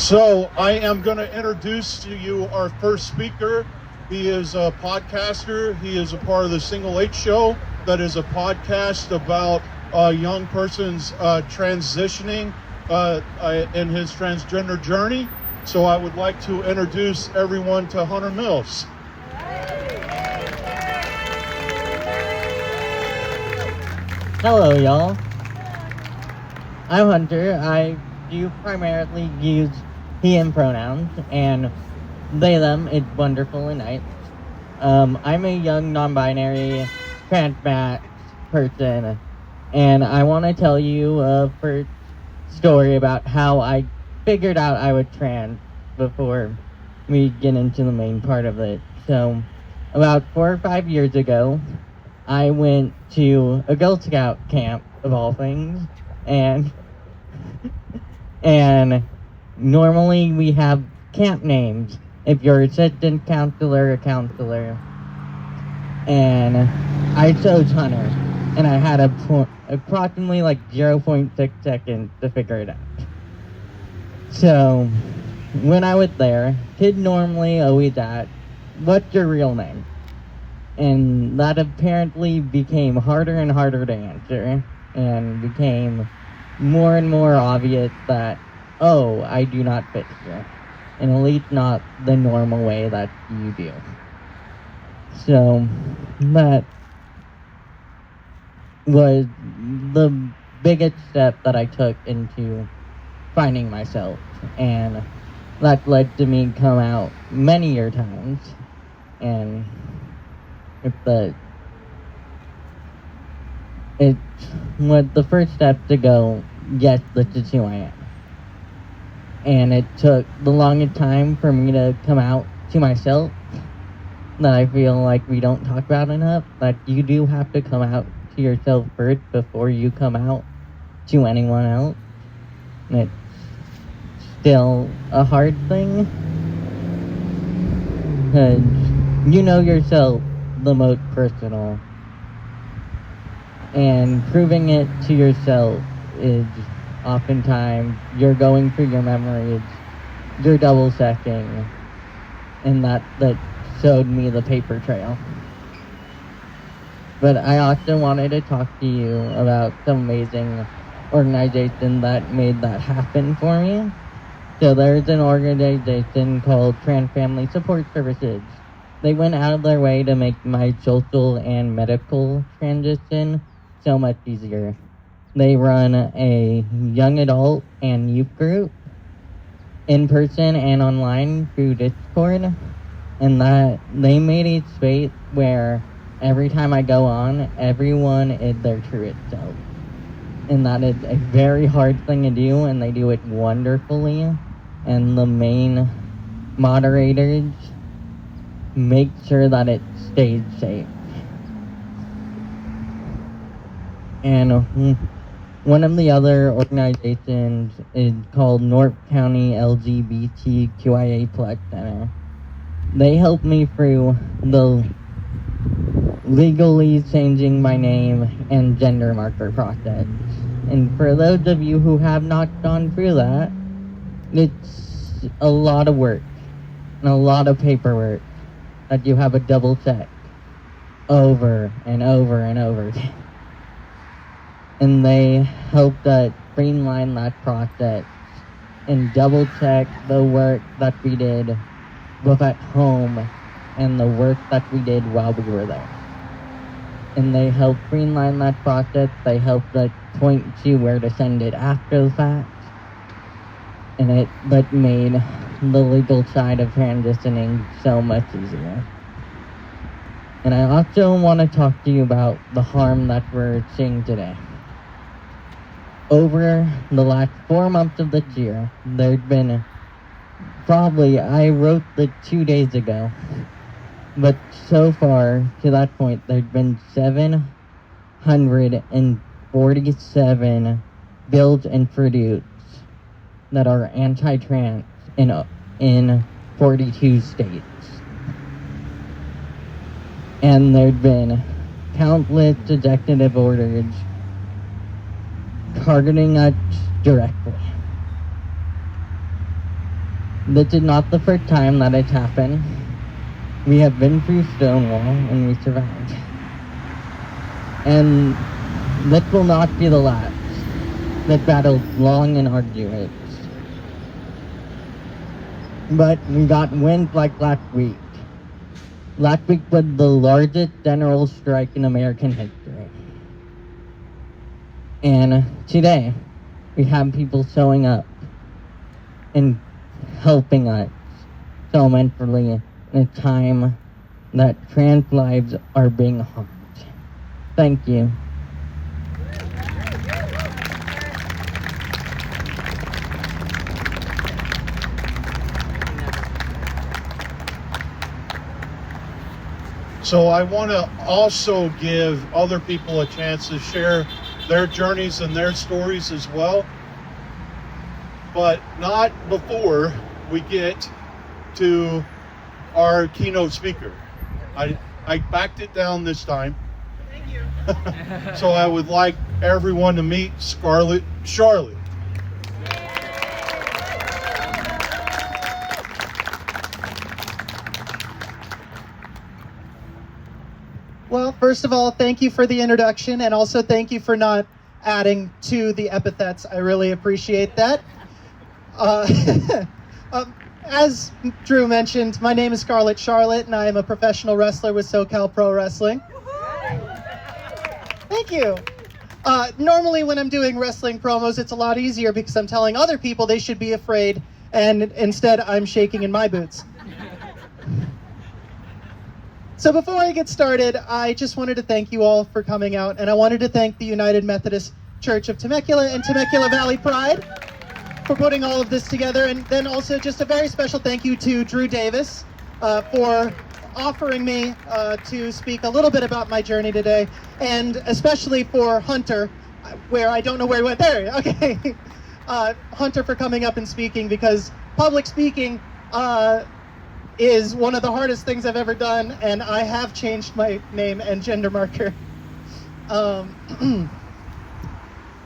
So I am going to introduce to you our first speaker. He is a podcaster. He is a part of the Single H Show. That is a podcast about a young person's transitioning in his transgender journey. So I would like to introduce everyone to Hunter Mills. Hello, y'all. I'm Hunter. I do primarily use he and pronouns, and they, them, it's wonderful and nice. I'm a young non-binary trans person, and I want to tell you a first story about how I figured out I was trans before we get into the main part of it. So, about 4 or 5 years ago, I went to a Girl Scout camp, of all things, and normally we have camp names if you're assistant counselor or counselor. And I chose Hunter, and I had approximately like 0.6 seconds to figure it out. So, when I was there, kids normally always ask, "What's your real name?" And that apparently became harder and harder to answer, and became more and more obvious that, oh, I do not fit here, and at least not the normal way that you do. So, that was the biggest step that I took into finding myself, and that led to me come out many times, and it was the first step to go, yes, this is who I am. And it took the longest time for me to come out to myself, that I feel like we don't talk about enough, that you do have to come out to yourself first before you come out to anyone else. And it's still a hard thing, because you know yourself the most personal, and proving it to yourself is oftentimes you're going through your memories, you're double checking, and that showed me the paper trail. But I also wanted to talk to you about some amazing organization that made that happen for me. So there's an organization called Trans Family Support Services. They went out of their way to make my social and medical transition so much easier. They run a young adult and youth group, in person and online through Discord, and that they made a space where every time I go on, everyone is their truest self. And that is a very hard thing to do, and they do it wonderfully. And the main moderators make sure that it stays safe. And one of the other organizations is called North County LGBTQIA+ Center. They helped me through the legally changing my name and gender marker process. And for those of you who have not gone through that, it's a lot of work and a lot of paperwork that you have a double check over and over and over again. And they helped us streamline that process and double check the work that we did both at home and the work that we did while we were there. And they helped streamline that process. They helped us point to where to send it after the fact. And that made the legal side of transitioning so much easier. And I also want to talk to you about the harm that we're seeing today. Over the last 4 months of this year, there's been probably, I wrote the 2 days ago, but so far to that point, there's been 747 bills introduced that are anti-trans in 42 states. And there's been countless executive orders targeting us directly. This is not the first time that it's happened. We have been through Stonewall and we survived. And this will not be the last. This battle's long and arduous. But we got wins like last week. Last week was the largest general strike in American history. And today, we have people showing up and helping us so mentally in a time that trans lives are being harmed. Thank you. So I want to also give other people a chance to share their journeys and their stories as well, but not before we get to our keynote speaker. I backed it down this time. Thank you. So I would like everyone to meet Charlotte. Well, first of all, thank you for the introduction, and also thank you for not adding to the epithets. I really appreciate that. As Drew mentioned, my name is Scarlett Charlotte, and I am a professional wrestler with SoCal Pro Wrestling. Thank you. Normally when I'm doing wrestling promos, it's a lot easier because I'm telling other people they should be afraid, and instead I'm shaking in my boots. So before I get started, I just wanted to thank you all for coming out, and I wanted to thank the United Methodist Church of Temecula and Temecula Valley Pride for putting all of this together, and then also just a very special thank you to Drew Davis for offering me to speak a little bit about my journey today, and especially for Hunter, where I don't know where he went. There, okay. Hunter for coming up and speaking, because public speaking is one of the hardest things I've ever done, and I have changed my name and gender marker.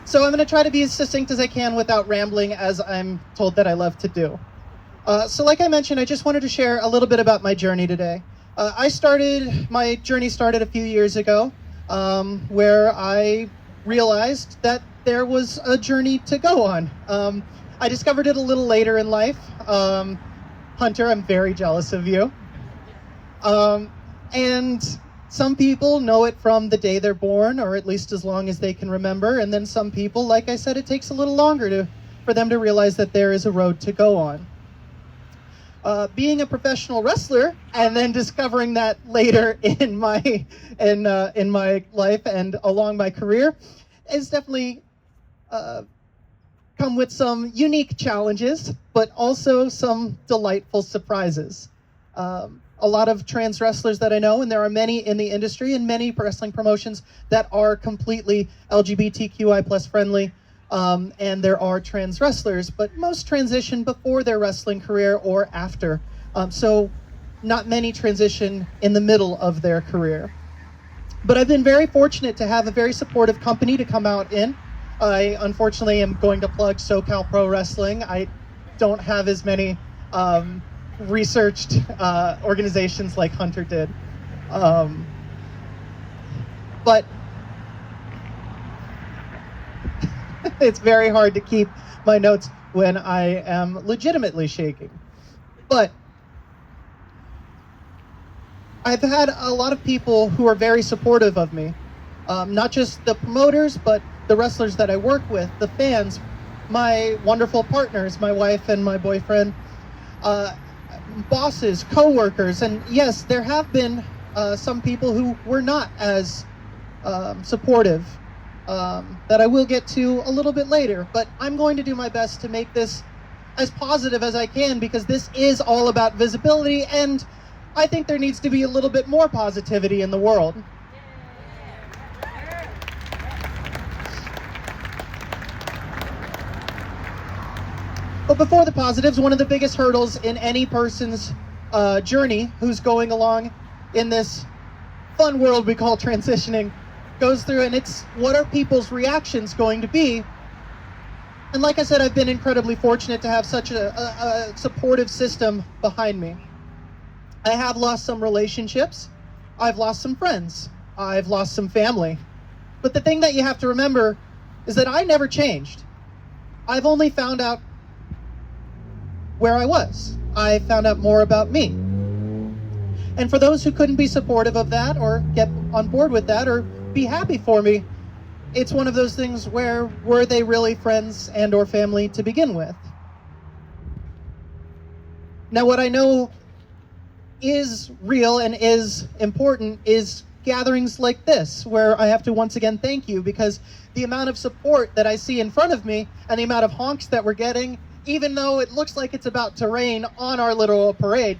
So I'm going to try to be as succinct as I can without rambling, as I'm told that I love to do. So like I mentioned, I just wanted to share a little bit about my journey today. My journey started a few years ago, where I realized that there was a journey to go on. I discovered it a little later in life. Hunter, I'm very jealous of you. And some people know it from the day they're born, or at least as long as they can remember. And then some people, like I said, it takes a little longer for them to realize that there is a road to go on. Being a professional wrestler and then discovering that later in my life and along my career is definitely come with some unique challenges, but also some delightful surprises. A lot of trans wrestlers that I know, and there are many in the industry and many wrestling promotions that are completely LGBTQI plus friendly, and there are trans wrestlers, but most transition before their wrestling career or after. So not many transition in the middle of their career. But I've been very fortunate to have a very supportive company to come out in. I unfortunately am going to plug SoCal Pro Wrestling. I don't have as many researched organizations like Hunter did. But it's very hard to keep my notes when I am legitimately shaking. But I've had a lot of people who are very supportive of me. Not just the promoters, but the wrestlers that I work with, the fans, my wonderful partners, my wife and my boyfriend, bosses, co-workers, and yes, there have been some people who were not as supportive, that I will get to a little bit later, but I'm going to do my best to make this as positive as I can, because this is all about visibility, and I think there needs to be a little bit more positivity in the world. But before the positives, one of the biggest hurdles in any person's journey who's going along in this fun world we call transitioning goes through, and it's what are people's reactions going to be And like I said, I've been incredibly fortunate to have such a supportive system behind me. I have lost some relationships. I've lost some friends. I've lost some family. But the thing that you have to remember is that I never changed. I've only found out where I was. I found out more about me. And for those who couldn't be supportive of that or get on board with that or be happy for me, it's one of those things where were they really friends and or family to begin with? Now, what I know is real and is important is gatherings like this, where I have to once again thank you, because the amount of support that I see in front of me and the amount of honks that we're getting, even though it looks like it's about to rain on our little parade,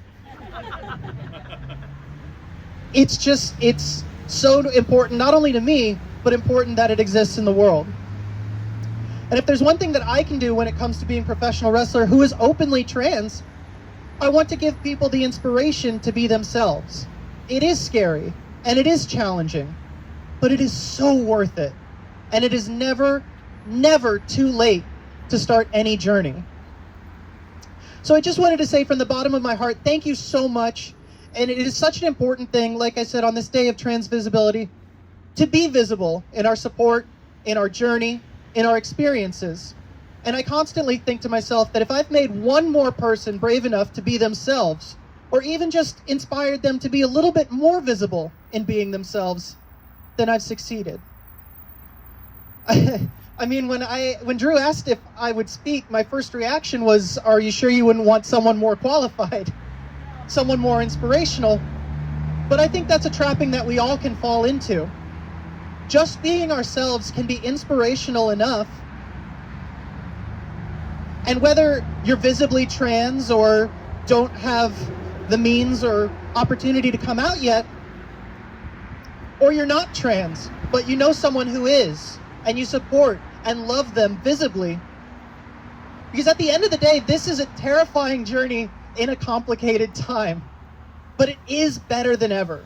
it's so important, not only to me, but important that it exists in the world. And if there's one thing that I can do when it comes to being a professional wrestler who is openly trans, I want to give people the inspiration to be themselves. It is scary, and it is challenging, but it is so worth it. And it is never, never too late to start any journey. So I just wanted to say from the bottom of my heart, thank you so much. And it is such an important thing, like I said, on this day of trans visibility, to be visible in our support, in our journey, in our experiences. And I constantly think to myself that if I've made one more person brave enough to be themselves, or even just inspired them to be a little bit more visible in being themselves, then I've succeeded. I mean, when Drew asked if I would speak, my first reaction was, are you sure you wouldn't want someone more qualified? Someone more inspirational? But I think that's a trapping that we all can fall into. Just being ourselves can be inspirational enough. And whether you're visibly trans or don't have the means or opportunity to come out yet, or you're not trans, but you know someone who is, and you support and love them visibly. Because at the end of the day, this is a terrifying journey in a complicated time, but it is better than ever.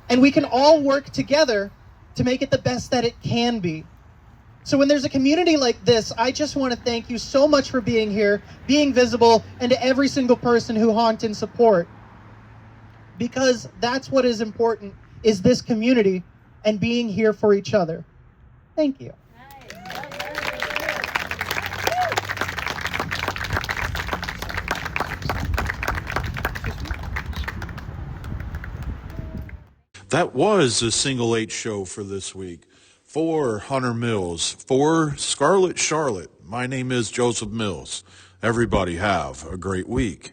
And we can all work together to make it the best that it can be. So when there's a community like this, I just want to thank you so much for being here, being visible, and to every single person who honked in support. Because that's what is important, is this community and being here for each other. Thank you. That was the Single H show for this week. For Hunter Mills, for Scarlet Charlotte, my name is Joseph Mills. Everybody have a great week.